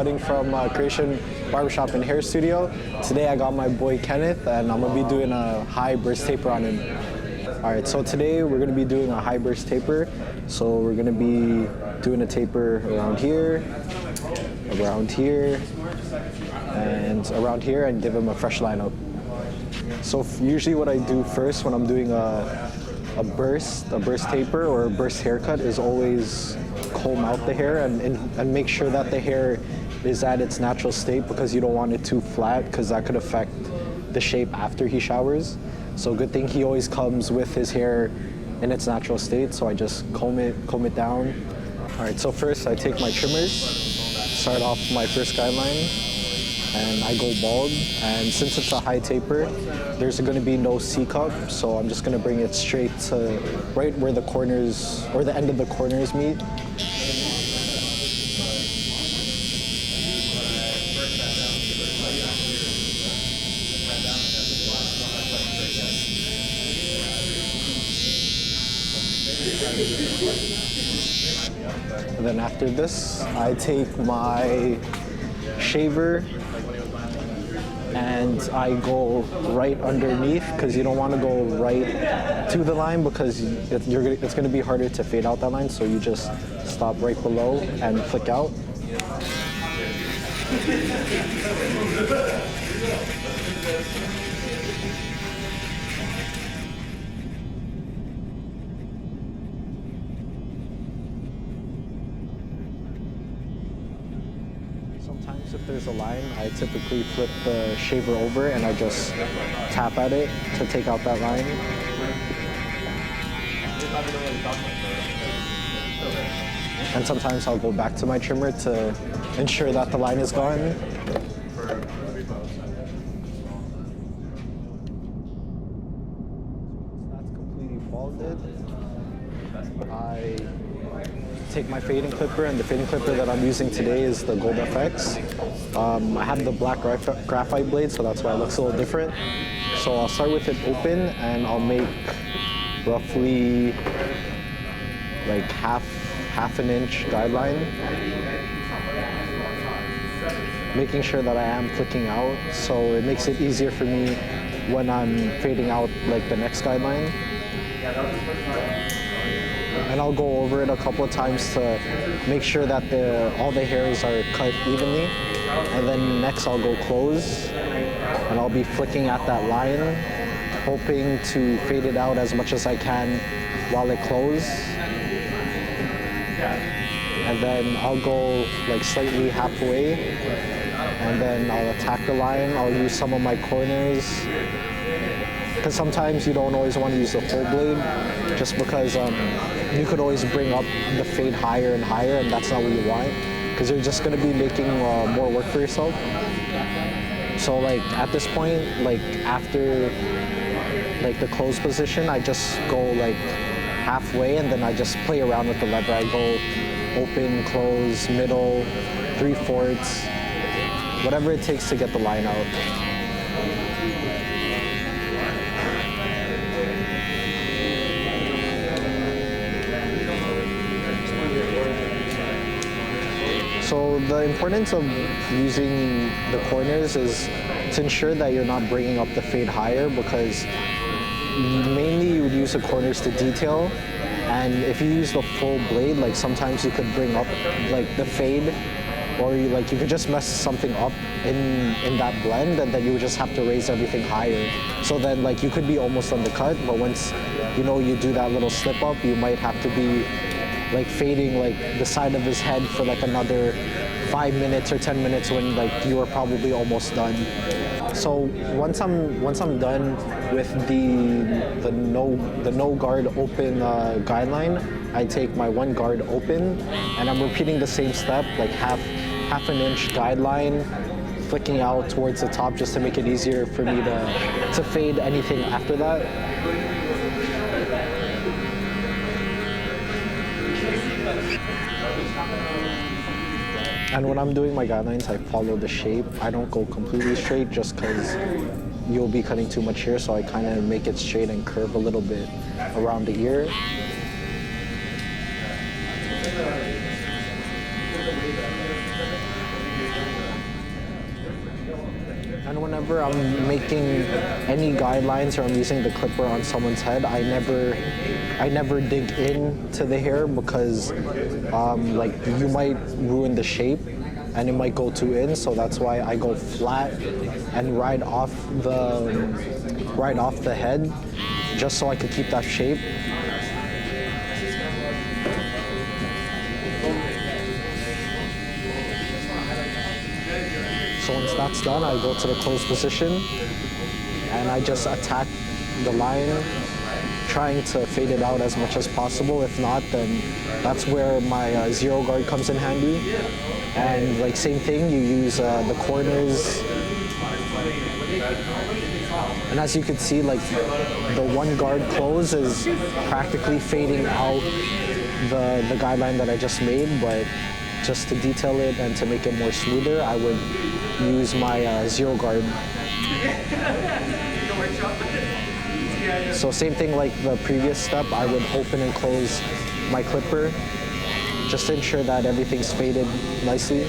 cutting from Creation Barbershop and Hair Studio. Today I got my boy Kenneth and I'm gonna be doing a high burst taper on him. All right, so today we're gonna be doing a high burst taper. So we're gonna be doing a taper around here, and around here, and give him a fresh lineup. So usually what I do first when I'm doing a burst taper or a burst haircut is always comb out the hair and make sure that the hair is at its natural state, because you don't want it too flat, because that could affect the shape after he showers. So good thing he always comes with his hair in its natural state, so I just comb it down. All right, so first I take my trimmers, start off my first guideline, and I go bald. And since it's a high taper, there's going to be no C-cup, so I'm just going to bring it straight to right where the corners, or the end of the corners meet. And then after this, I take my shaver and I go right underneath, because you don't want to go right to the line, because it's going to be harder to fade out that line. So you just stop right below and flick out. Sometimes if there's a line, I typically flip the shaver over and I just tap at it to take out that line. And sometimes I'll go back to my trimmer to ensure that the line is gone. That's completely balded. I take my fading clipper, and the fading clipper that I'm using today is the Gold FX. I have the black graphite blade, so that's why it looks a little different. So I'll start with it open, and I'll make roughly like half an inch guideline, making sure that I am flicking out, so it makes it easier for me when I'm fading out like the next guideline. And I'll go over it a couple of times to make sure that all the hairs are cut evenly. And then next I'll go close, and I'll be flicking at that line, hoping to fade it out as much as I can while it closes. And then I'll go like slightly halfway, and then I'll attack the line. I'll use some of my corners, because sometimes you don't always want to use the full blade, just because you could always bring up the fade higher and higher, and that's not what you want, because you're just going to be making more work for yourself. So like at this point, like after like the close position, I just go like halfway, and then I just play around with the lever. I go open, close, middle, 3/4, whatever it takes to get the line out. So the importance of using the corners is to ensure that you're not bringing up the fade higher, because mainly you would use the corners to detail. And if you use the full blade, like sometimes you could bring up like the fade, or you could just mess something up in that blend, and then you would just have to raise everything higher. So then like you could be almost on the cut, but once you do that little slip up, you might have to be like fading like the side of his head for like another 5 minutes or 10 minutes when like you are probably almost done. So once I'm done with the no guard open guideline, I take my one guard open, and I'm repeating the same step, like half an inch guideline, flicking out towards the top just to make it easier for me to fade anything after that. And when I'm doing my guidelines, I follow the shape. I don't go completely straight just because you'll be cutting too much here, so I kind of make it straight and curve a little bit around the ear. And whenever I'm making any guidelines or I'm using the clipper on someone's head, I never dig into the hair because like you might ruin the shape and it might go too in. So that's why I go flat and ride off the head, just so I could keep that shape. So once that's done, I go to the closed position and I just attack the line, trying to fade it out as much as possible. If not, then that's where my zero guard comes in handy. And like same thing, you use the corners. And as you can see, like the one guard close is practically fading out the guideline that I just made, but just to detail it and to make it more smoother, I would use my zero guard. So same thing like the previous step, I would open and close my clipper just to ensure that everything's faded nicely.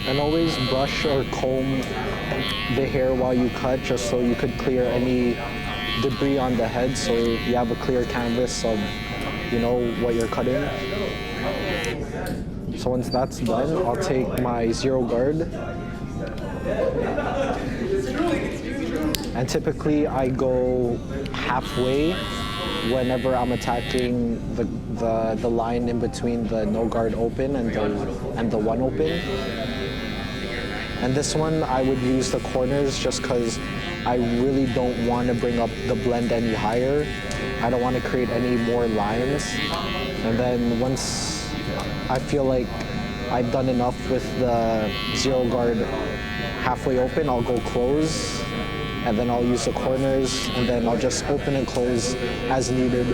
And always brush or comb the hair while you cut, just so you could clear any debris on the head, so you have a clear canvas of, you know, what you're cutting. So once that's done, I'll take my zero guard. And typically I go halfway whenever I'm attacking the line in between the no guard open and the one open. And this one, I would use the corners just because I really don't want to bring up the blend any higher. I don't want to create any more lines. And then once I feel like I've done enough with the zero guard halfway open, I'll go close. And then I'll use the corners, and then I'll just open and close as needed.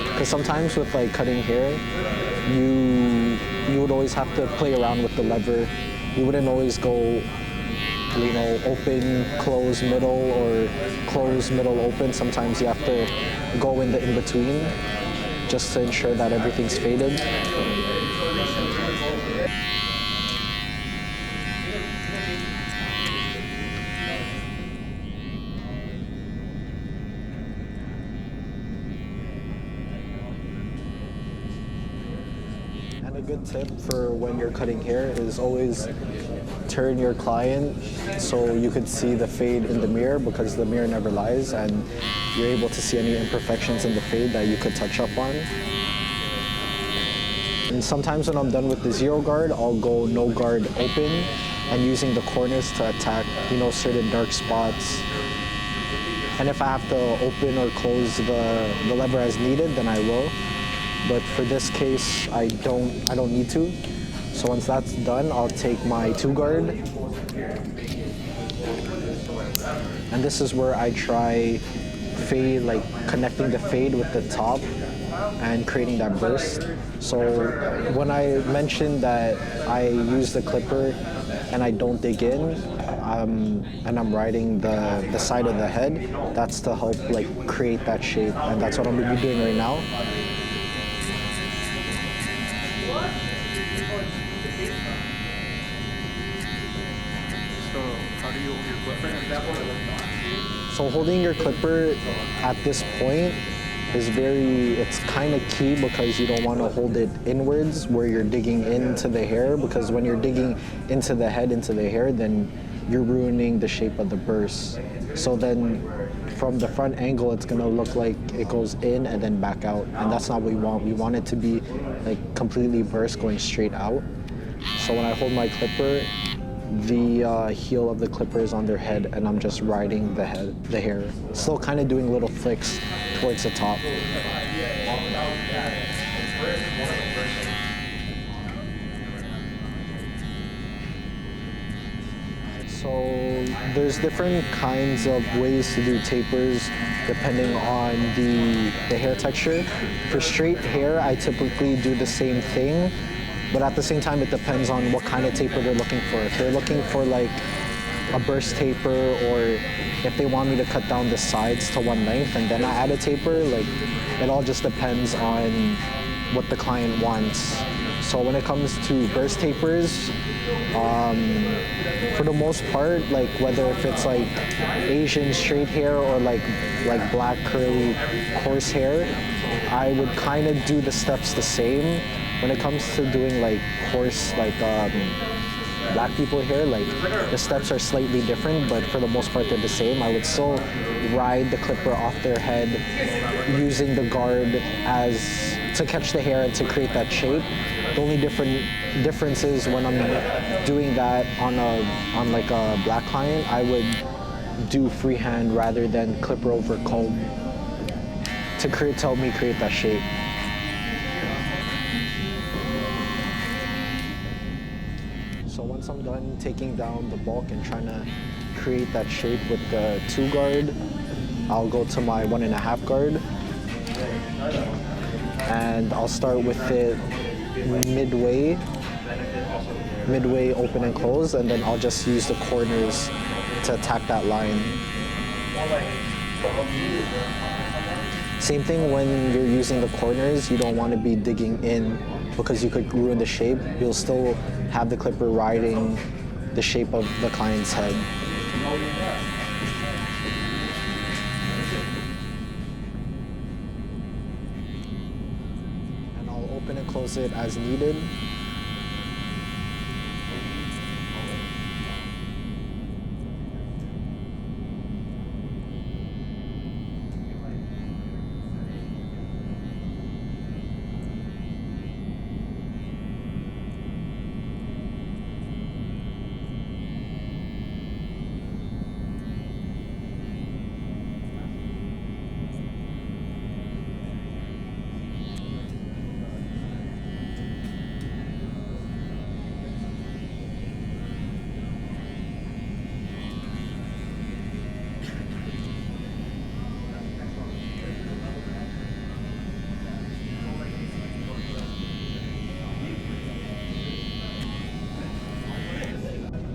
Because sometimes with like cutting hair, you would always have to play around with the lever. You wouldn't always go, you know, open, close, middle, or close, middle, open. Sometimes you have to go in the in-between just to ensure that everything's faded. And a good tip for when you're cutting hair is always turn your client so you could see the fade in the mirror, because the mirror never lies, and you're able to see any imperfections in the fade that you could touch up on. And sometimes when I'm done with the zero guard, I'll go no guard open and using the corners to attack, you know, certain dark spots. And if I have to open or close the lever as needed, then I will. But for this case, I don't need to. So once that's done, I'll take my two guard. And this is where I try fade, like connecting the fade with the top and creating that burst. So when I mentioned that I use the clipper and I don't dig in, and I'm riding the side of the head, that's to help like create that shape. And that's what I'm gonna be doing right now. So holding your clipper at this point is it's kind of key, because you don't want to hold it inwards where you're digging into the hair, because when you're digging into the head, into the hair, then you're ruining the shape of the burst. So then from the front angle, it's gonna look like it goes in and then back out. And that's not what we want. We want it to be like completely burst going straight out. So when I hold my clipper, the heel of the clipper is on their head, and I'm just riding the hair. Still kind of doing little flicks towards the top. So there's different kinds of ways to do tapers depending on the hair texture. For straight hair, I typically do the same thing. But at the same time, it depends on what kind of taper they're looking for. If they're looking for like a burst taper, or if they want me to cut down the sides to one length and then I add a taper. Like, it all just depends on what the client wants. So when it comes to burst tapers, for the most part, like whether if it's like Asian straight hair or like black curly coarse hair, I would kind of do the steps the same. When it comes to doing like coarse, like black people hair, like the steps are slightly different, but for the most part they're the same. I would still ride the clipper off their head using the guard as to catch the hair and to create that shape. The only difference is when I'm doing that on like a black client, I would do freehand rather than clipper over comb to help me create that shape. So once I'm done taking down the bulk and trying to create that shape with the 2 guard, I'll go to my 1.5 guard. And I'll start with it midway open and close, and then I'll just use the corners to attack that line. Same thing when you're using the corners, you don't want to be digging in because you could ruin the shape. You'll still have the clipper riding the shape of the client's head. And I'll open and close it as needed.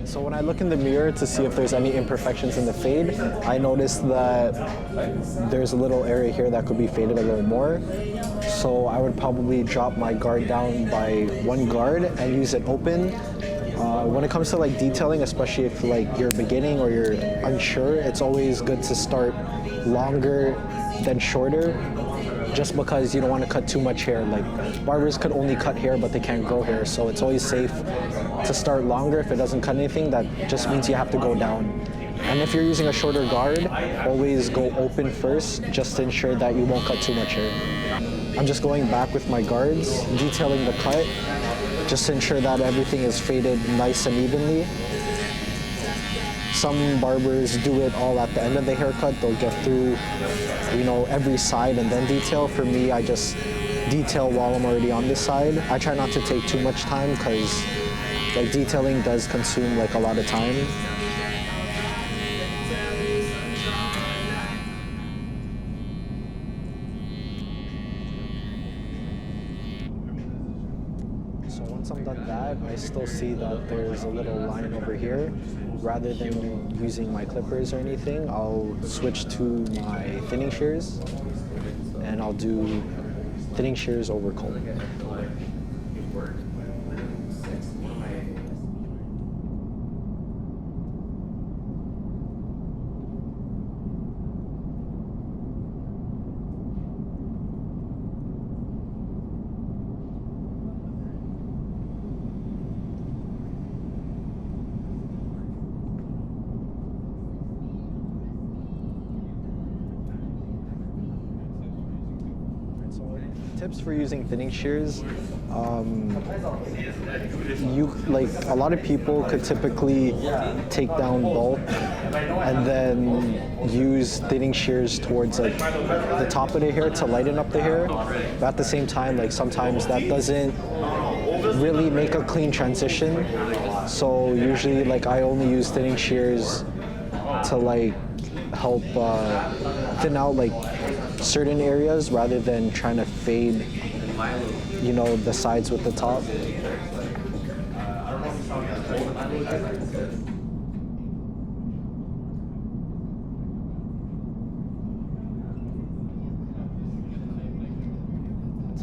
So when I look in the mirror to see if there's any imperfections in the fade, I noticed that there's a little area here that could be faded a little more. So I would probably drop my guard down by 1 guard and use it open. When it comes to like detailing, especially if like you're beginning or you're unsure, it's always good to start longer than shorter, just because you don't want to cut too much hair. Like, barbers could only cut hair, but they can't grow hair. So it's always safe to start longer. If it doesn't cut anything, that just means you have to go down. And if you're using a shorter guard, always go open first, just to ensure that you won't cut too much hair. I'm just going back with my guards, detailing the cut, just to ensure that everything is faded nice and evenly. Some barbers do it all at the end of the haircut. They'll get through, you know, every side and then detail. For me, I just detail while I'm already on this side. I try not to take too much time because like detailing does consume like a lot of time. So once I'm done that, I still see that there's a little line over here. Rather than using my clippers or anything, I'll switch to my thinning shears, and I'll do thinning shears over comb. Tips for using thinning shears. A lot of people could typically take down bulk and then use thinning shears towards like the top of the hair to lighten up the hair. But at the same time, like sometimes that doesn't really make a clean transition. So usually like I only use thinning shears to like help thin out like certain areas rather than trying to fade, you know, the sides with the top.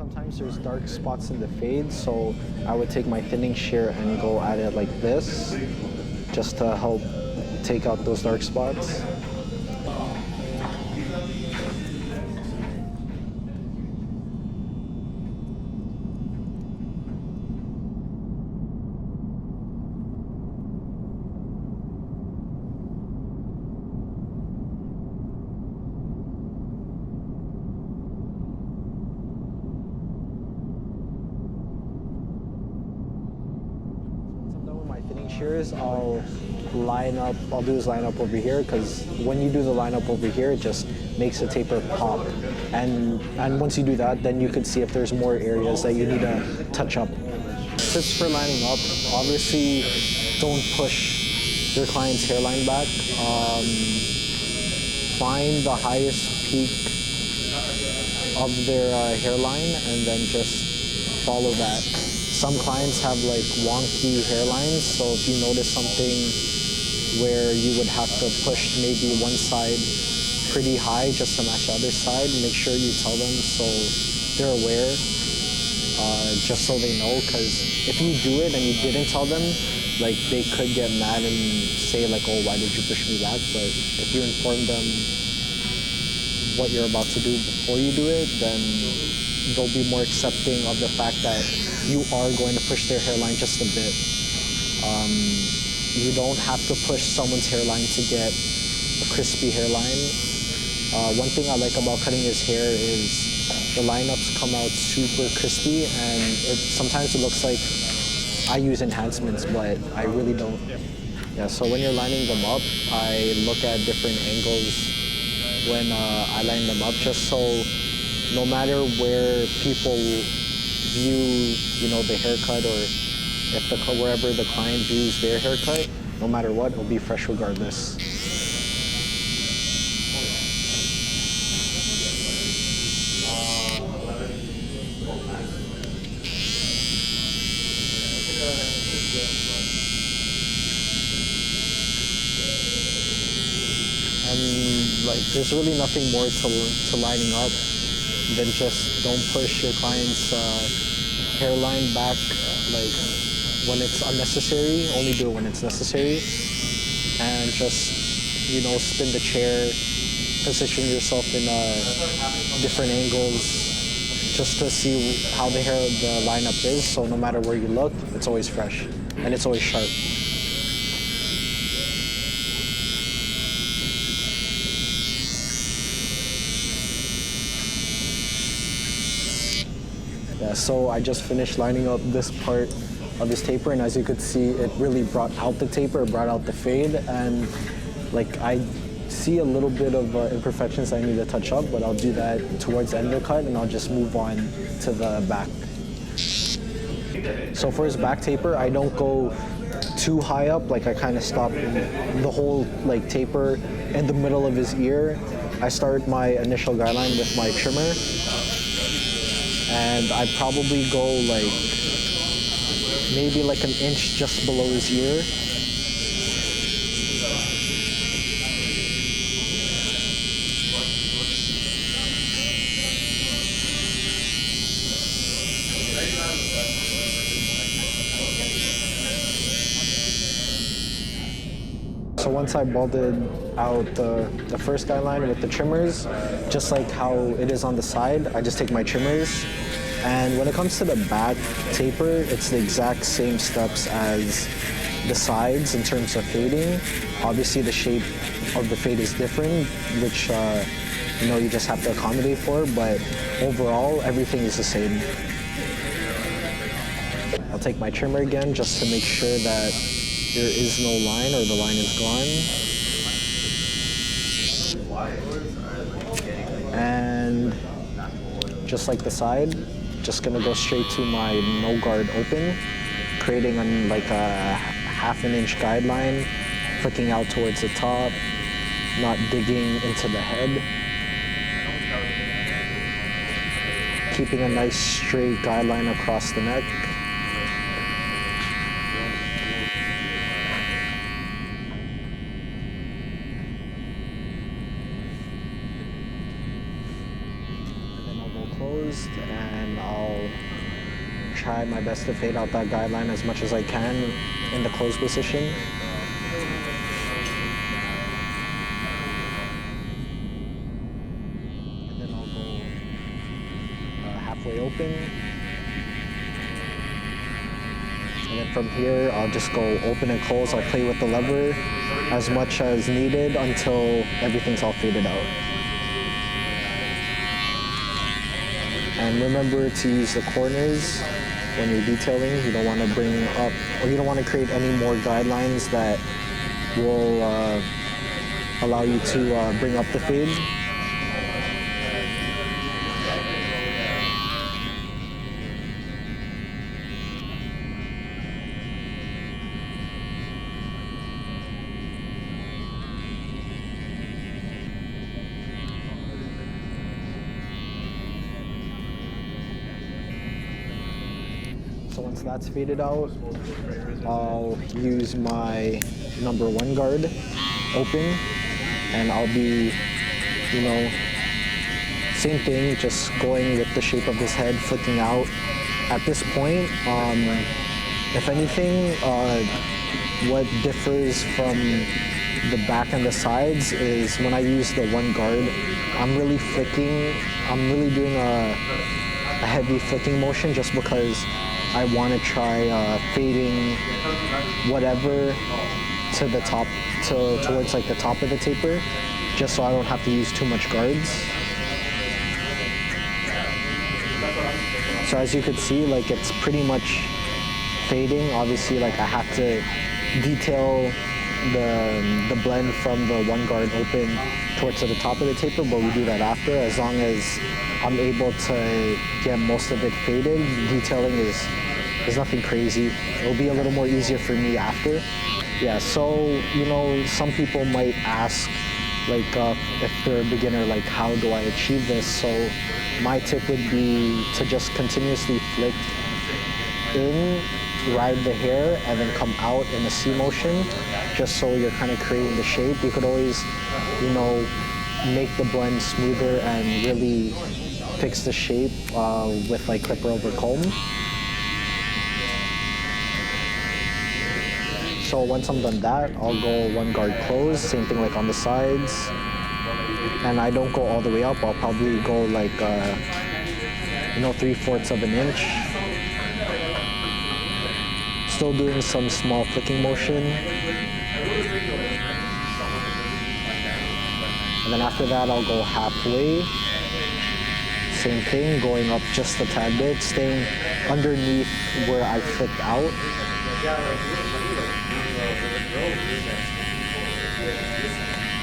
Sometimes there's dark spots in the fade, so I would take my thinning shear and go at it like this, just to help take out those dark spots. Shears, I'll do is line up over here, because when you do the lineup over here, it just makes the taper pop. And once you do that, then you can see if there's more areas that you need to touch up. Tips for lining up: obviously, don't push your client's hairline back. Find the highest peak of their hairline and then just follow that. Some clients have like wonky hairlines, so if you notice something where you would have to push maybe one side pretty high just to match the other side, make sure you tell them so they're aware, just so they know, because if you do it and you didn't tell them, like they could get mad and say like, oh, why did you push me back? But if you inform them what you're about to do before you do it, then they'll be more accepting of the fact that you are going to push their hairline just a bit. You don't have to push someone's hairline to get a crispy hairline. One thing I like about cutting his hair is the lineups come out super crispy, and sometimes it looks like I use enhancements, but I really don't. Yeah, so when you're lining them up, I look at different angles when I line them up, just so no matter where people view, the haircut, or if wherever the client views their haircut, no matter what, it'll be fresh regardless. And like, there's really nothing more to lining up than just don't push your client's hairline back like when it's unnecessary. Only do it when it's necessary, and just spin the chair, position yourself in different angles just to see how the lineup is, so no matter where you look, it's always fresh and it's always sharp. Yeah, so I just finished lining up this part of this taper, and as you could see, it really brought out the taper, brought out the fade, and like I see a little bit of imperfections I need to touch up, but I'll do that towards the end of the cut, and I'll just move on to the back. So for his back taper, I don't go too high up, like I kind of stop the whole like taper in the middle of his ear. I start my initial guideline with my trimmer, and I probably go like maybe like an inch just below his ear. So once I balded out the first guideline with the trimmers, just like how it is on the side, I just take my trimmers. And when it comes to the back taper, it's the exact same steps as the sides in terms of fading. Obviously the shape of the fade is different, which you just have to accommodate for, but overall everything is the same. I'll take my trimmer again just to make sure that there is no line or the line is gone. And just like the side, just gonna go straight to my no guard open, creating like a ½ inch guideline, flicking out towards the top, not digging into the head. Keeping a nice straight guideline across the neck. closed, and I'll try my best to fade out that guideline as much as I can in the closed position. And then I'll go halfway open. And then from here, I'll just go open and close. I'll play with the lever as much as needed until everything's all faded out. And remember to use the corners when you're detailing. You don't want to bring up, or you don't want to create any more guidelines that will allow you to bring up the fade. So once that's faded out, I'll use my number 1 guard open, and I'll be, you know, same thing, just going with the shape of his head, flicking out. At this point, if anything, what differs from the back and the sides is when I use the 1 guard, I'm really doing a heavy flicking motion just because I want to try fading whatever to the top, towards like the top of the taper, just so I don't have to use too much guards. So as you could see, like it's pretty much fading. Obviously, like I have to detail the blend from the 1 guard open towards the top of the taper, but we do that after. As long as I'm able to get most of it faded, detailing is nothing crazy. It'll be a little more easier for me after. Yeah, so, you know, some people might ask, like, if they're a beginner, like, how do I achieve this? So my tip would be to just continuously flick in, ride the hair, and then come out in a C motion, just so you're kind of creating the shape. You could always, you know, make the blend smoother and really fix the shape with like clipper over comb. So once I'm done that, I'll go 1 guard close, same thing like on the sides. And I don't go all the way up, I'll probably go like, you know, 3/4 of an inch. Still doing some small flicking motion. And then after that, I'll go halfway. Same thing, going up just a tad bit, staying underneath where I flicked out.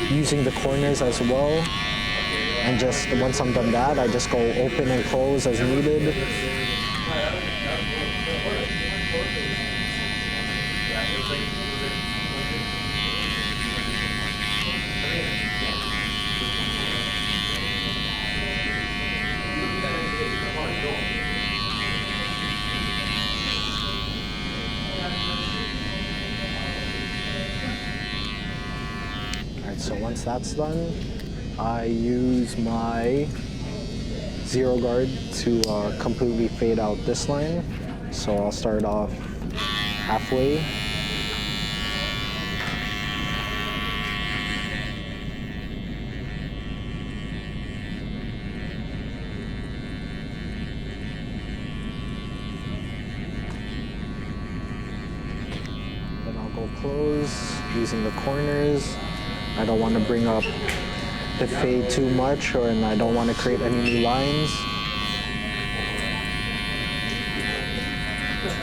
Using the corners as well. And just once I'm done that, I just go open and close as needed. So once that's done, I use my 0 guard to completely fade out this line. So I'll start off halfway. Then I'll go close using the corners. I don't want to bring up the fade too much, and I don't want to create any new lines.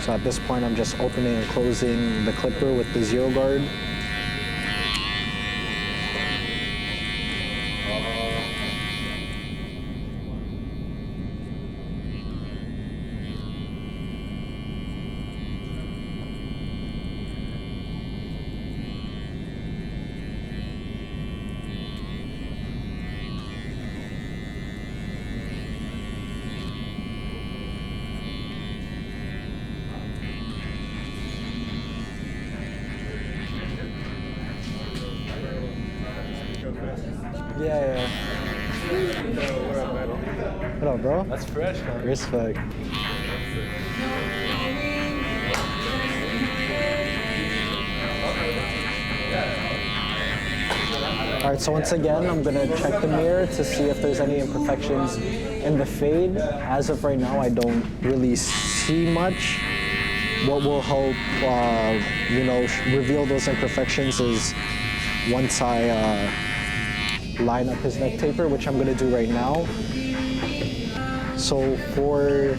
So at this point, I'm just opening and closing the clipper with the 0 guard. What up, bro? That's fresh, man. Respect. All right, so once again, I'm gonna check the mirror to see if there's any imperfections in the fade. As of right now, I don't really see much. What will help, reveal those imperfections is once I line up his neck taper, which I'm gonna do right now. So for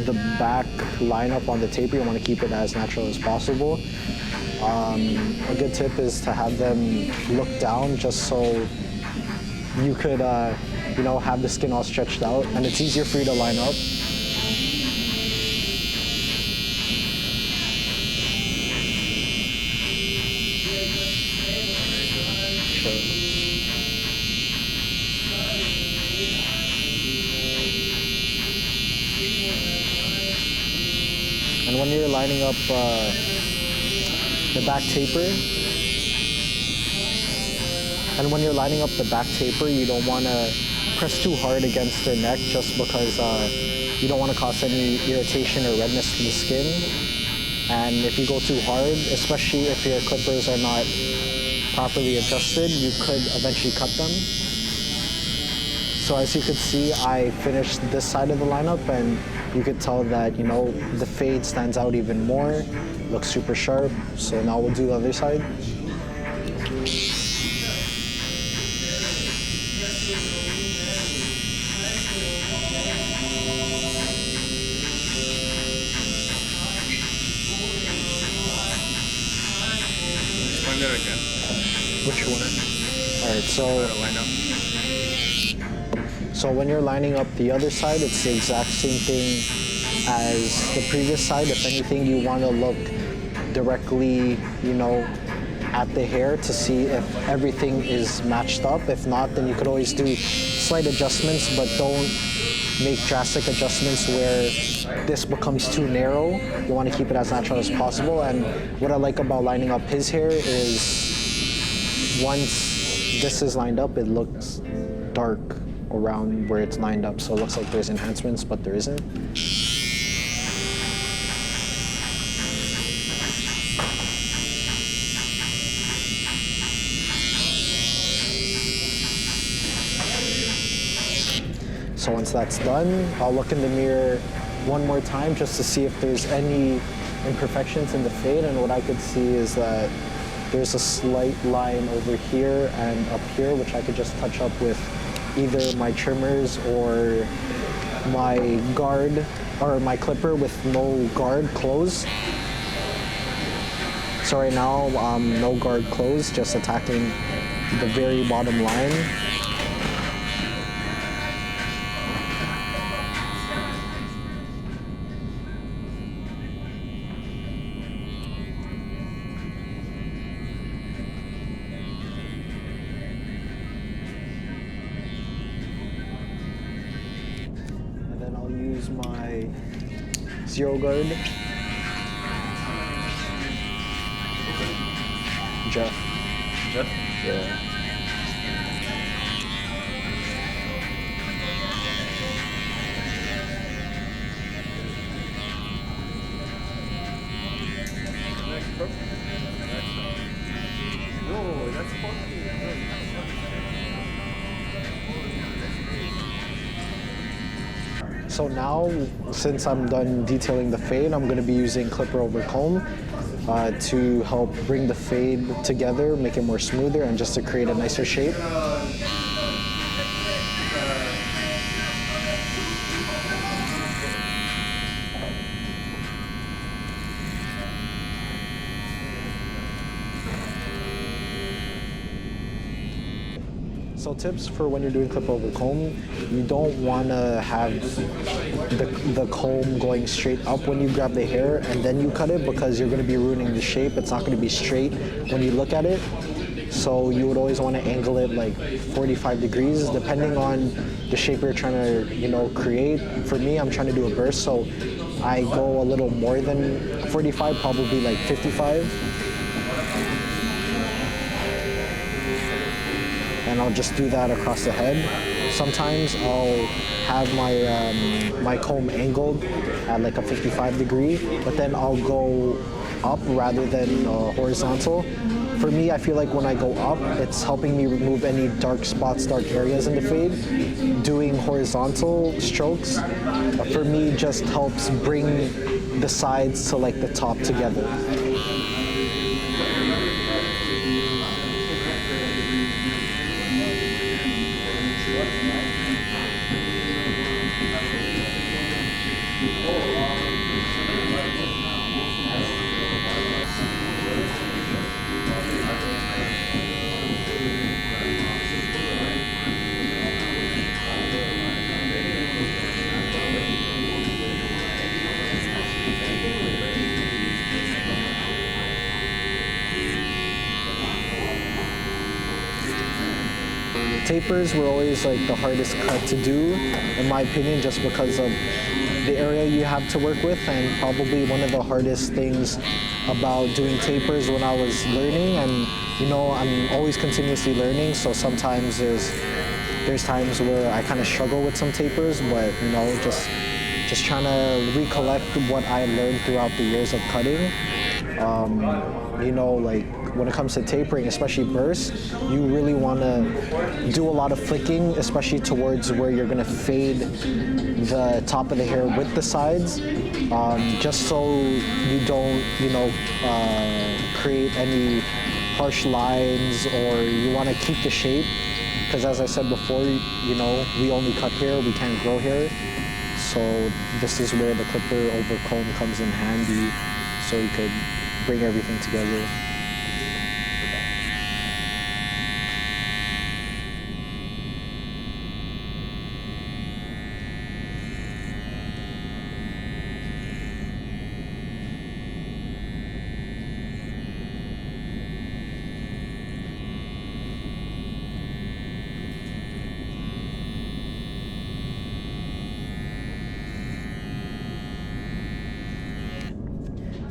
the back lineup on the taper, you wanna keep it as natural as possible. A good tip is to have them look down just so you could, have the skin all stretched out and it's easier for you to line up. Sure. And when you're lining up the back taper, you don't want to press too hard against their neck just because you don't want to cause any irritation or redness to the skin. And if you go too hard, especially if your clippers are not properly adjusted, you could eventually cut them. So as you could see, I finished this side of the lineup and you could tell that, the fade stands out even more, looks super sharp. So now we'll do the other side. Explain that again. Which one? All right, so when you're lining up the other side, it's the exact same thing as the previous side. If anything, you want to look directly, at the hair to see if everything is matched up. If not, then you could always do slight adjustments, but don't make drastic adjustments where this becomes too narrow. You want to keep it as natural as possible. And what I like about lining up his hair is once this is lined up, it looks dark around where it's lined up. So it looks like there's enhancements, but there isn't. So once that's done, I'll look in the mirror one more time just to see if there's any imperfections in the fade. And what I could see is that there's a slight line over here and up here, which I could just touch up with either my trimmers or my guard or my clipper with no guard closed. So right now, no guard closed, just attacking the very bottom line. I'll use my zero guard. Jeff? Yeah. Whoa, that's fucking. So now, since I'm done detailing the fade, I'm going to be using clipper over comb to help bring the fade together, make it more smoother, and just to create a nicer shape. So tips for when you're doing clip over comb, you don't want to have the comb going straight up when you grab the hair and then you cut it, because you're going to be ruining the shape. It's not going to be straight when you look at it. So you would always want to angle it like 45 degrees, depending on the shape you're trying to, create. For me, I'm trying to do a burst, so I go a little more than 45, probably like 55. And I'll just do that across the head. sometimes I'll have my comb angled at like a 55 degree, but then I'll go up rather than horizontal. For me, I feel like when I go up, it's helping me remove any dark spots, dark areas in the fade. Doing horizontal strokes, for me, just helps bring the sides to like the top together. Tapers were always like the hardest cut to do, in my opinion, just because of the area you have to work with, and probably one of the hardest things about doing tapers when I was learning. And you know, I'm always continuously learning, so sometimes there's times where I kind of struggle with some tapers, but you know, just trying to recollect what I learned throughout the years of cutting. You know, like when it comes to tapering, especially bursts, you really want to do a lot of flicking, especially towards where you're going to fade the top of the hair with the sides, just so you don't, you know, create any harsh lines, or you want to keep the shape, because as I said before, you know, we only cut hair, we can't grow hair. So this is where the clipper over comb comes in handy, so you could bring everything together.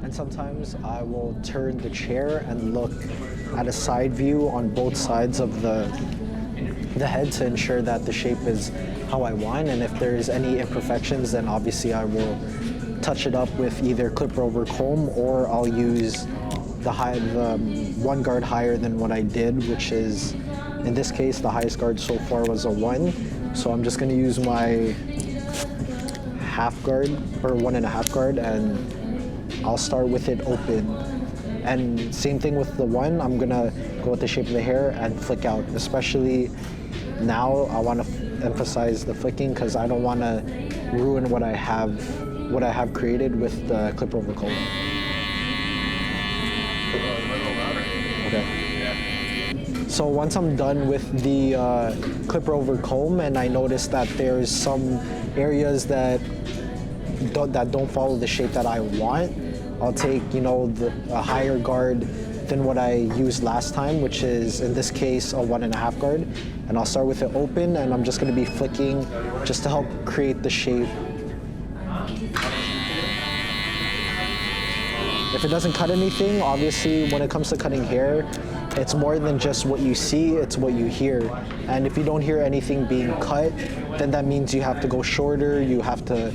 And sometimes I will turn the chair and look at a side view on both sides of the head to ensure that the shape is how I want. And if there's any imperfections, then obviously I will touch it up with either clipper over comb, or I'll use the one guard higher than what I did, which is, in this case, the highest guard so far was a 1. So I'm just going to use my half guard, or 1.5 guard, and I'll start with it open. And same thing with the 1, I'm gonna go with the shape of the hair and flick out. Especially now, I want to emphasize the flicking, because I don't want to ruin what I have created with the clipper over comb. Okay. So once I'm done with the clipper over comb, and I notice that there's some areas that don't follow the shape that I want, I'll take, you know, a higher guard than what I used last time, which is, in this case, a 1.5 guard. And I'll start with it open, and I'm just going to be flicking just to help create the shape. If it doesn't cut anything, obviously, when it comes to cutting hair, it's more than just what you see, it's what you hear. And if you don't hear anything being cut, then that means you have to go shorter, you have to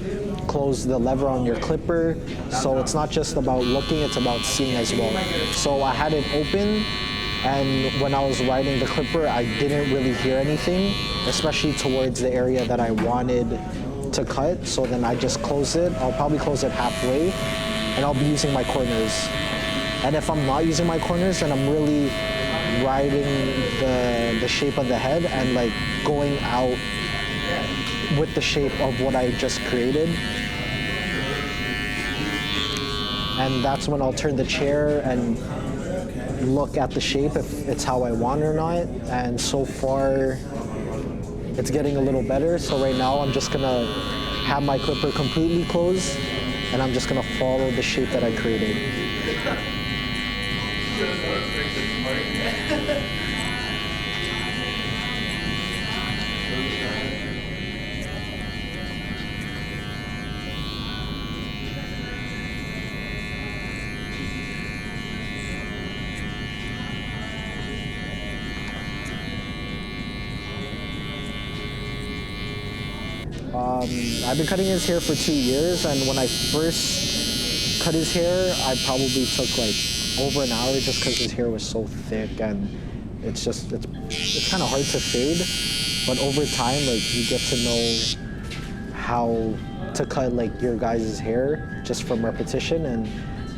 close the lever on your clipper. So it's not just about looking, it's about seeing as well. So I had it open, and when I was riding the clipper, I didn't really hear anything, especially towards the area that I wanted to cut. So then I just close it. I'll probably close it halfway, and I'll be using my corners. And if I'm not using my corners, then I'm really riding the shape of the head and like going out with the shape of what I just created. And that's when I'll turn the chair and look at the shape, if it's how I want or not. And so far, it's getting a little better. So right now, I'm just gonna have my clipper completely closed, and I'm just gonna follow the shape that I created. I've been cutting his hair for 2 years, and when I first cut his hair, I probably took like over an hour just because his hair was so thick, and it's kind of hard to fade. But over time, like, you get to know how to cut like your guys' hair just from repetition. And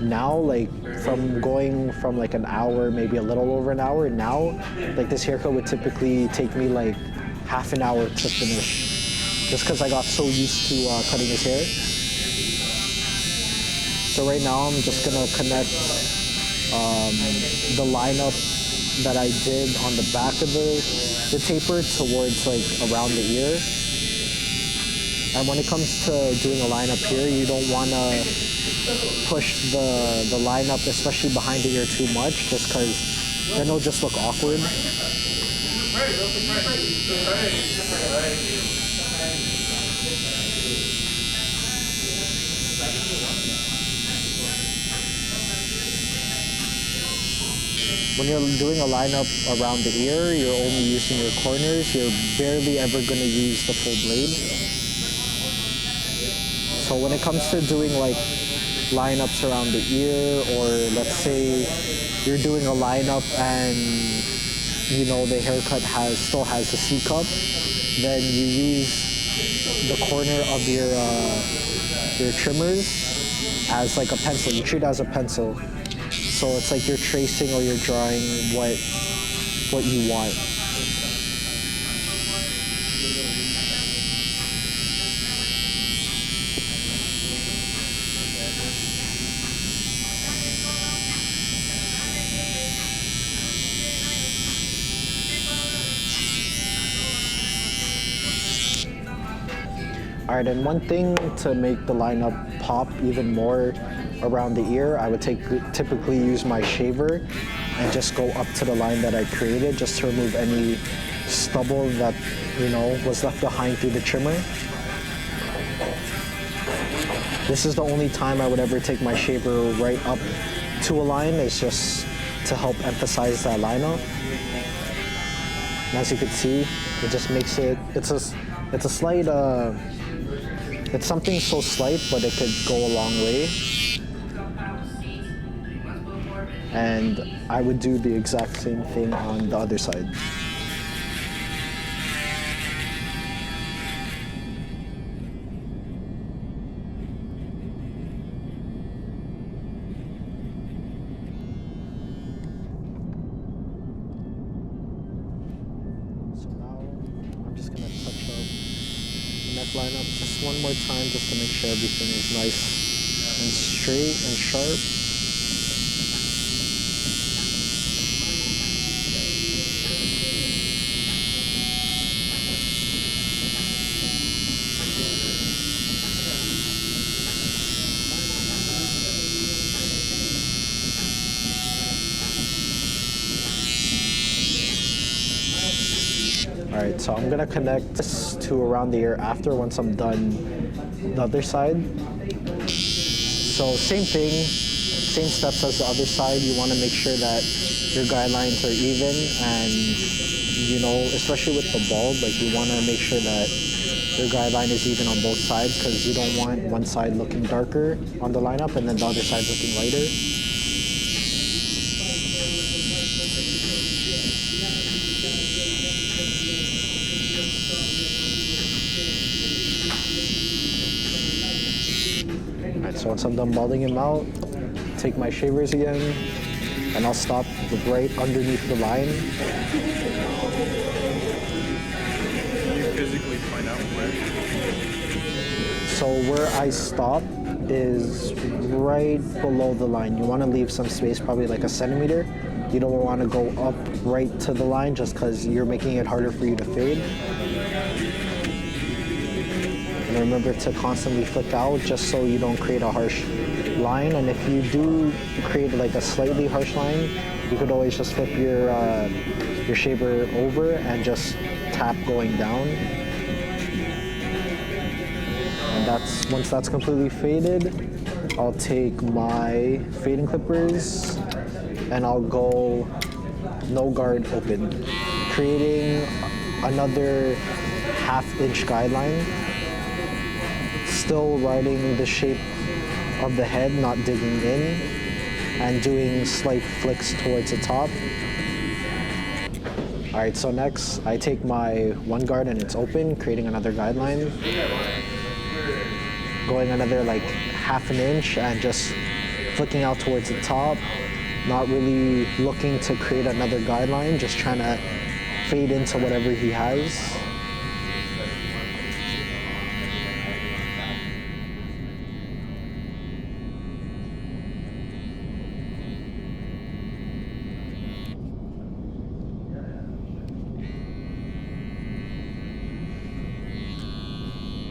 now, like, from going from like an hour, maybe a little over an hour, now like this haircut would typically take me like half an hour to finish, just because I got so used to cutting his hair. So right now I'm just gonna connect the lineup that I did on the back of the taper towards like around the ear. And when it comes to doing a lineup here, you don't want to push the lineup, especially behind the ear, too much, just because then it'll just look awkward. When you're doing a lineup around the ear, you're only using your corners. You're barely ever going to use the full blade. So when it comes to doing like lineups around the ear, or let's say you're doing a lineup and you know the haircut still has the C cup, then you use the corner of your trimmers as like a pencil. You treat it as a pencil. So it's like you're tracing or you're drawing what you want. All right, and one thing to make the lineup pop even more around the ear, I would typically use my shaver and just go up to the line that I created, just to remove any stubble that, you know, was left behind through the trimmer. This is the only time I would ever take my shaver right up to a line, is just to help emphasize that lineup. And as you can see, it just makes it's a slight, it's something so slight, but it could go a long way. And I would do the exact same thing on the other side. So now I'm just gonna touch up the neck lineup just one more time, just to make sure everything is nice and straight and sharp. All right, so I'm gonna connect this to around the ear after, once I'm done the other side. So same thing, same steps as the other side. You wanna make sure that your guidelines are even, and you know, especially with the bulb, like you wanna make sure that your guideline is even on both sides, because you don't want one side looking darker on the lineup and then the other side looking lighter. Alright, so once I'm done balding him out, take my shavers again, and I'll stop right underneath the line. Can you physically point out where? So where I stop is right below the line. You want to leave some space, probably like a centimeter. You don't want to go up right to the line, just because you're making it harder for you to fade. And remember to constantly flick out, just so you don't create a harsh line. And if you do create like a slightly harsh line, you could always just flip your shaver over and just tap going down. And once that's completely faded, I'll take my fading clippers and I'll go no guard open, creating another 1/2 inch guideline. still writing the shape of the head, not digging in, and doing slight flicks towards the top. All right, so next I take my one guard and it's open, creating another guideline, going another like half an inch and just flicking out towards the top, not really looking to create another guideline, just trying to fade into whatever he has.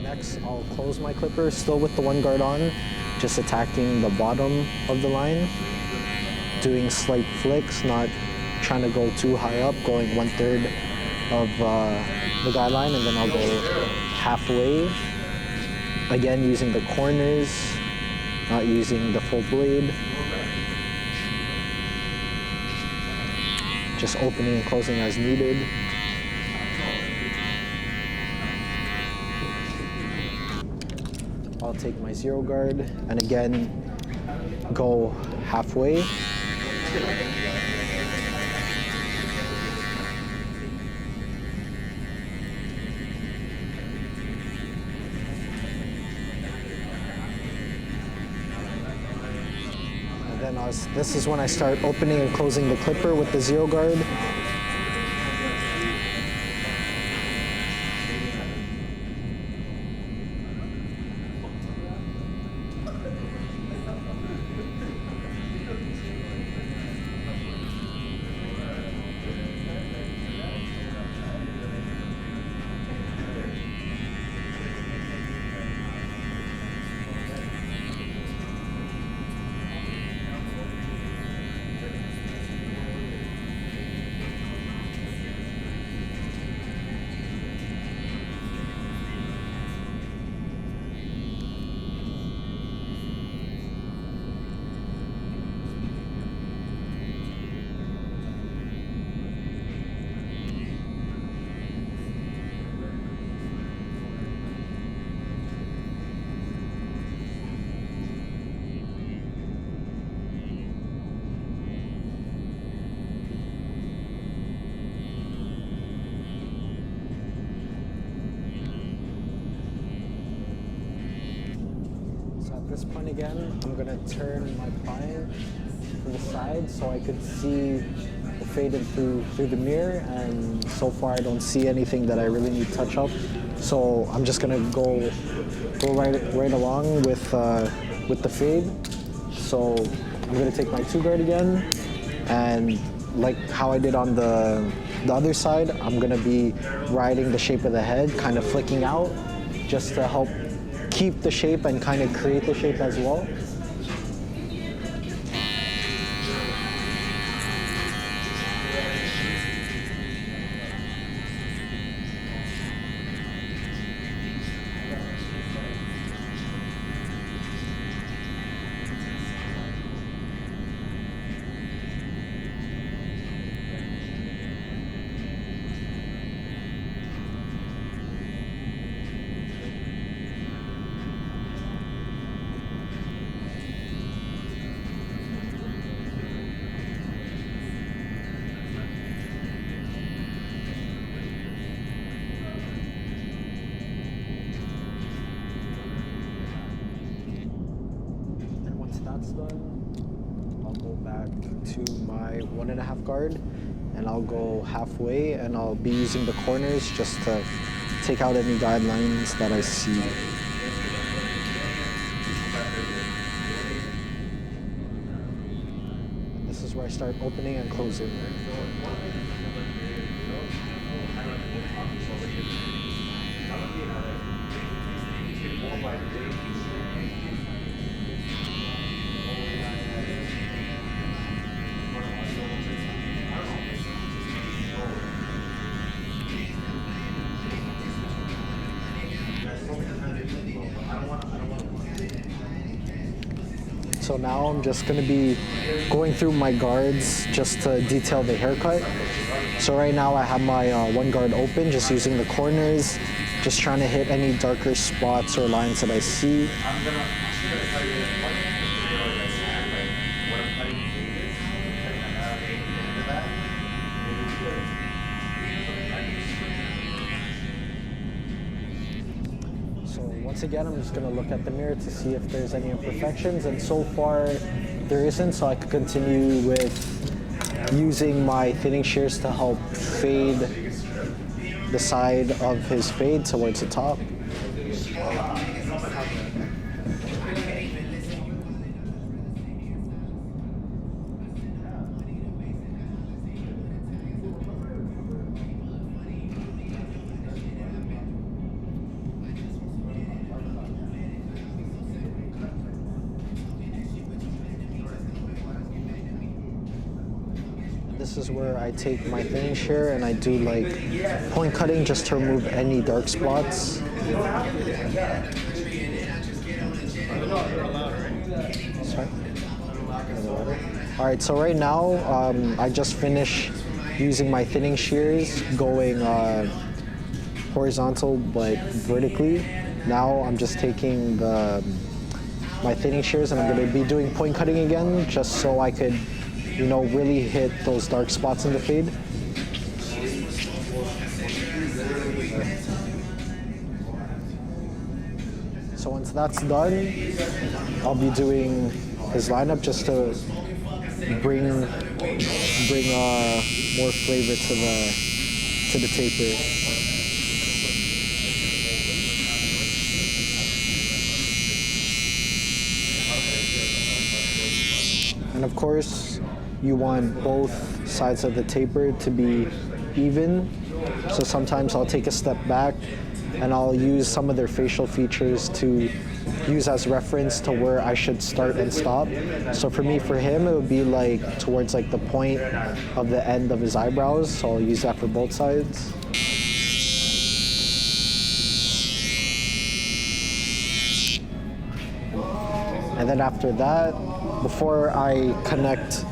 Next, I'll close my clipper, still with the one guard on, just attacking the bottom of the line, doing slight flicks, not trying to go too high up, going 1/3 of the guideline, and then I'll go halfway. Again, using the corners, not using the full blade. Just opening and closing as needed. I'll take my zero guard and again go halfway. And then this is when I start opening and closing the clipper with the zero guard. At this point again, I'm gonna turn my client to the side so I could see the faded through the mirror, and so far I don't see anything that I really need to touch up. So I'm just gonna go right along with the fade. So I'm gonna take my two guard again, and like how I did on the other side, I'm gonna be riding the shape of the head, kind of flicking out, just to help keep the shape and kind of create the shape as well. That's done, I'll go back to my 1.5 guard and I'll go halfway, and I'll be using the corners just to take out any guidelines that I see. This is where I start opening and closing. So now I'm just going to be going through my guards just to detail the haircut. So right now I have my one guard open, just using the corners Just trying to hit any darker spots or lines that I see. So once again, I'm just gonna look at the mirror to see if there's any imperfections, and so far there isn't, so I could continue with using my thinning shears to help fade the side of his fade towards the top. This is where I take my thinning shear and I do like point cutting just to remove any dark spots. Sorry. All right, so right now I just finished using my thinning shears going horizontal but vertically. Now I'm just taking my thinning shears and I'm going to be doing point cutting again just so I could, you know, really hit those dark spots in the fade. So once that's done, I'll be doing his lineup just to bring more flavor to the taper. And of course, you want both sides of the taper to be even. So sometimes I'll take a step back and I'll use some of their facial features to use as reference to where I should start and stop. So for him, it would be like towards like the point of the end of his eyebrows. So I'll use that for both sides. And then after that, before I connect,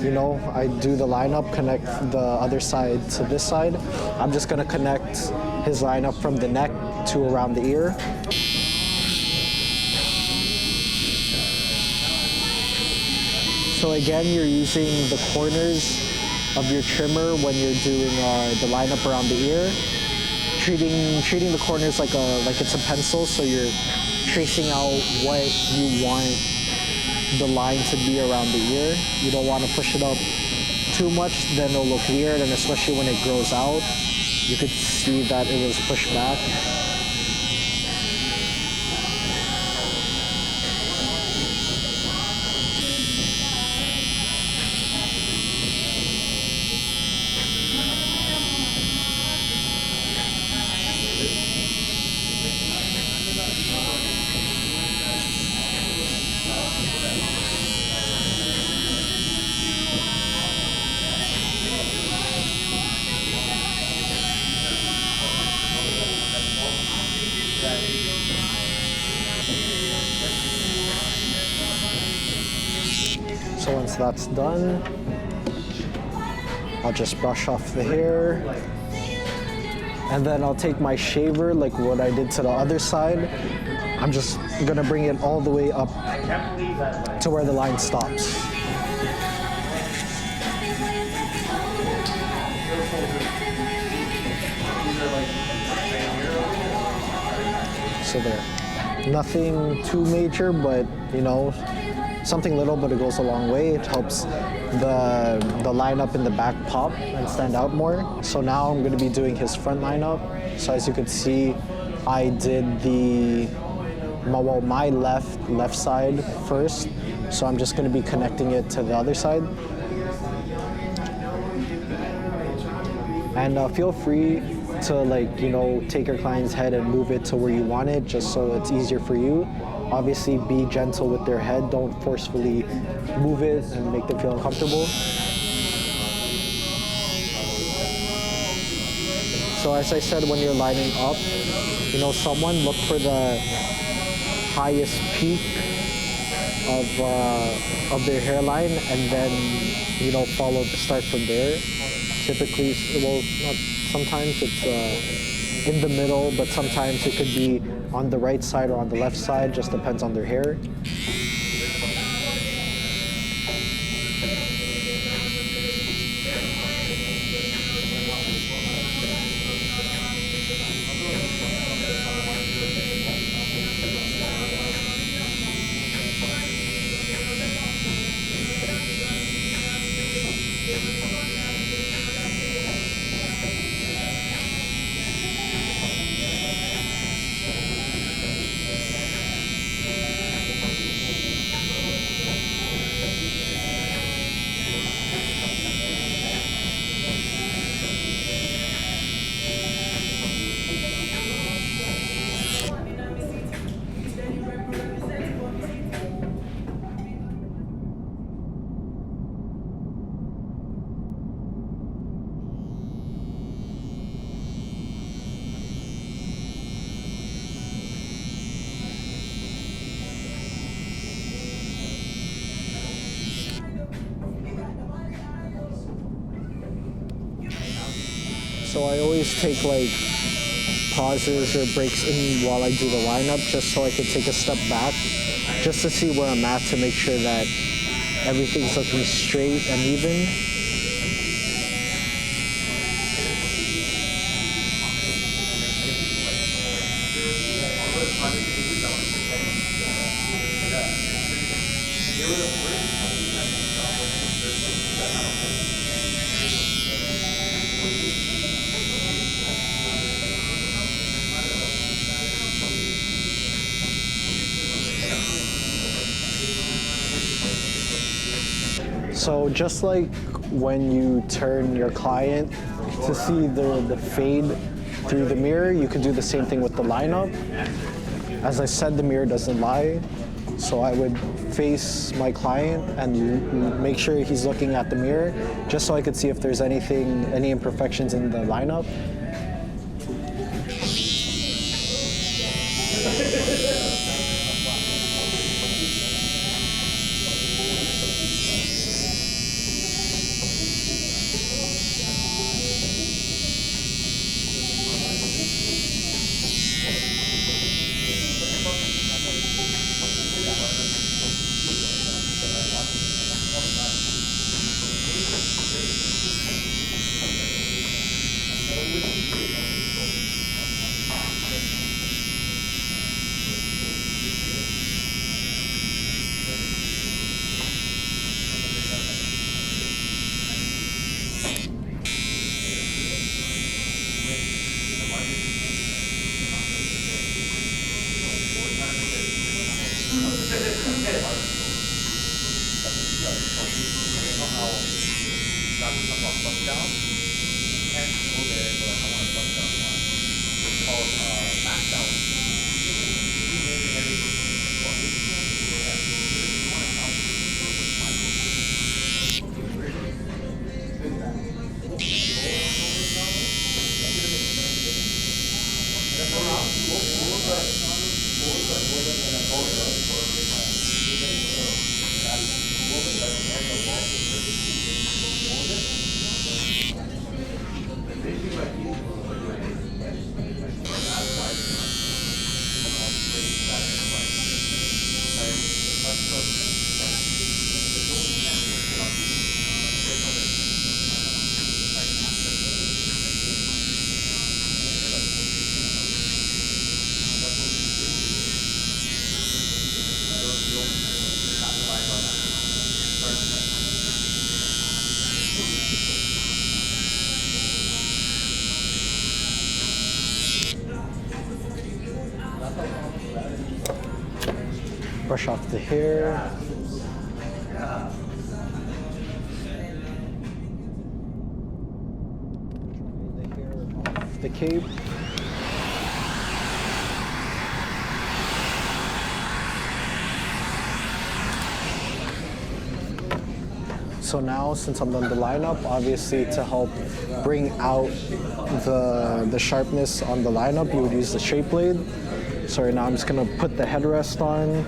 you know, I do the lineup, connect the other side to this side, I'm just gonna connect his lineup from the neck to around the ear. So again, you're using the corners of your trimmer when you're doing the lineup around the ear, treating the corners like it's a pencil, so you're tracing out what you want the line to be around the ear. You don't want to push it up too much, then it'll look weird, and especially when it grows out, you could see that it was pushed back. So once that's done, I'll just brush off the hair. And then I'll take my shaver, like what I did to the other side. I'm just gonna bring it all the way up to where the line stops. So there. Nothing too major, but you know, something little, but it goes a long way. It helps the lineup in the back pop and stand out more. So now I'm going to be doing his front lineup. So as you can see, I did my left side first. So I'm just going to be connecting it to the other side. And feel free to, like, you know, take your client's head and move it to where you want it, just so it's easier for you. Obviously, be gentle with their head. Don't forcefully move it and make them feel uncomfortable. So as I said, when you're lining up, you know, someone look for the highest peak of their hairline, and then, you know, start from there. Typically, well, not sometimes, it's in the middle, but sometimes it could be on the right side or on the left side, just depends on their hair. So I always take like pauses or breaks in while I do the lineup, just so I can take a step back, just to see where I'm at, to make sure that everything's looking straight and even. So just like when you turn your client to see the fade through the mirror, you could do the same thing with the lineup. As I said, the mirror doesn't lie. So I would face my client and make sure he's looking at the mirror, just so I could see if there's any imperfections in the lineup. Brush off the hair. The hair off the cape. So now, since I'm done the lineup, obviously to help bring out the sharpness on the lineup, you would use the straight blade. So right now I'm just gonna put the headrest on.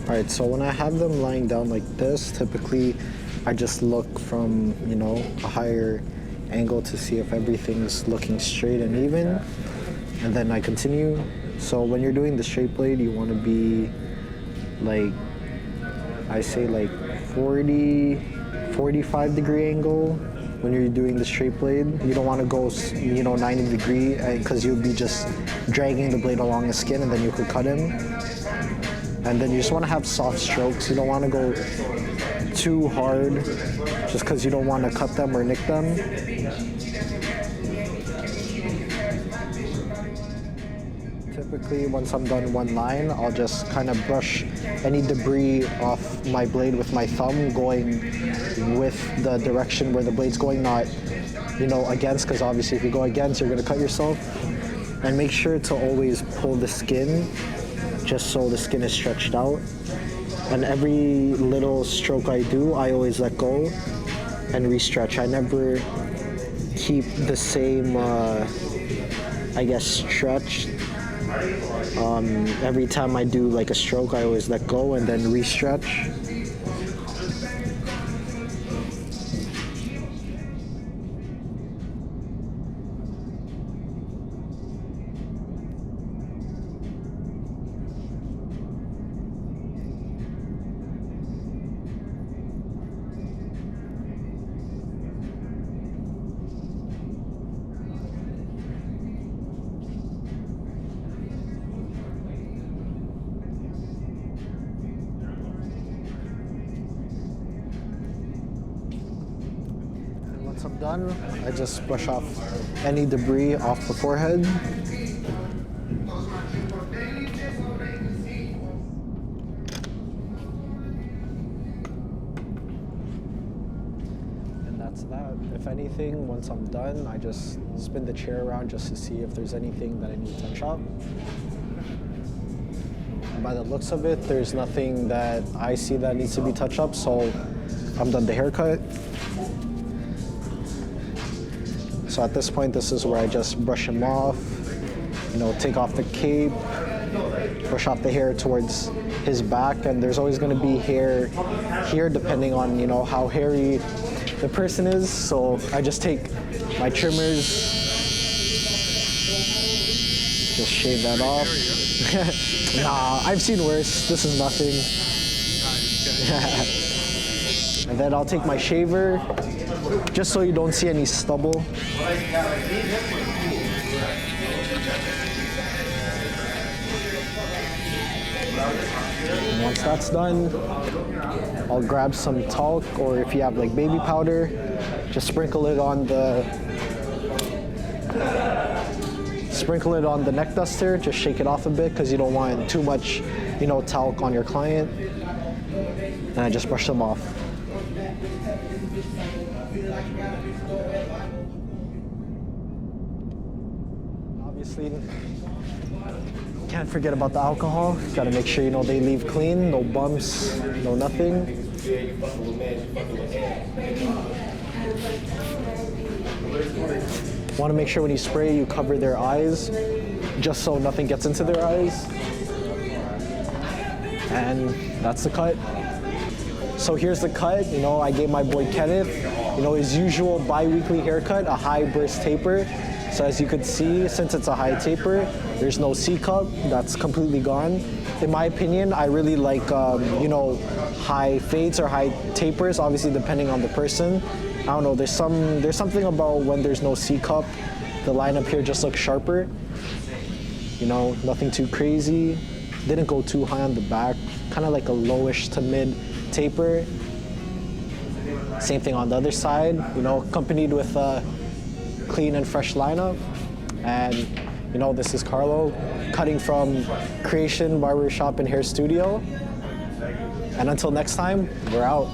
All right, so when I have them lying down like this, typically I just look from, a higher angle to see if everything's looking straight and even, and then I continue. So when you're doing the straight blade, you want to be like, I say like 45 degree angle when you're doing the straight blade. You don't want to go 90 degree, because you'll be just dragging the blade along the skin and then you could cut him. And then you just want to have soft strokes. You don't want to go too hard just because you don't want to cut them or nick them. Typically, once I'm done one line, I'll just kind of brush any debris off my blade with my thumb, going with the direction where the blade's going, not, against, because obviously if you go against, you're going to cut yourself. And make sure to always pull the skin, just so the skin is stretched out. And every little stroke I do, I always let go and re-stretch. I never keep the same, stretch. Every time I do like a stroke, I always let go and then re-stretch. Once I'm done, I just brush off any debris off the forehead. And that's that. If anything, once I'm done, I just spin the chair around just to see if there's anything that I need to touch up. And by the looks of it, there's nothing that I see that needs to be touched up, so I'm done the haircut. So at this point, this is where I just brush him off, take off the cape, brush off the hair towards his back, and there's always going to be hair here depending on, how hairy the person is. So I just take my trimmers, just shave that off. Nah, I've seen worse. This is nothing. And then I'll take my shaver, just so you don't see any stubble. And once that's done, I'll grab some talc, or if you have like baby powder, just sprinkle it on the neck duster. Just shake it off a bit because you don't want too much, talc on your client. And I just brush them off. Obviously, can't forget about the alcohol. Gotta make sure they leave clean, no bumps, no nothing. Want to make sure when you spray, you cover their eyes, just so nothing gets into their eyes. And that's the cut. So here's the cut. I gave my boy Kenneth, his usual bi-weekly haircut, a high burst taper. So as you could see, since it's a high taper, there's no C-cup, that's completely gone. In my opinion, I really like, high fades or high tapers, obviously depending on the person. I don't know, there's something about when there's no C-cup, the line up here just looks sharper. Nothing too crazy. Didn't go too high on the back, kind of like a lowish to mid taper. Same thing on the other side, accompanied with a clean and fresh lineup. And this is Carlo, cutting from Creation Barbershop and Hair Studio. And until next time, we're out.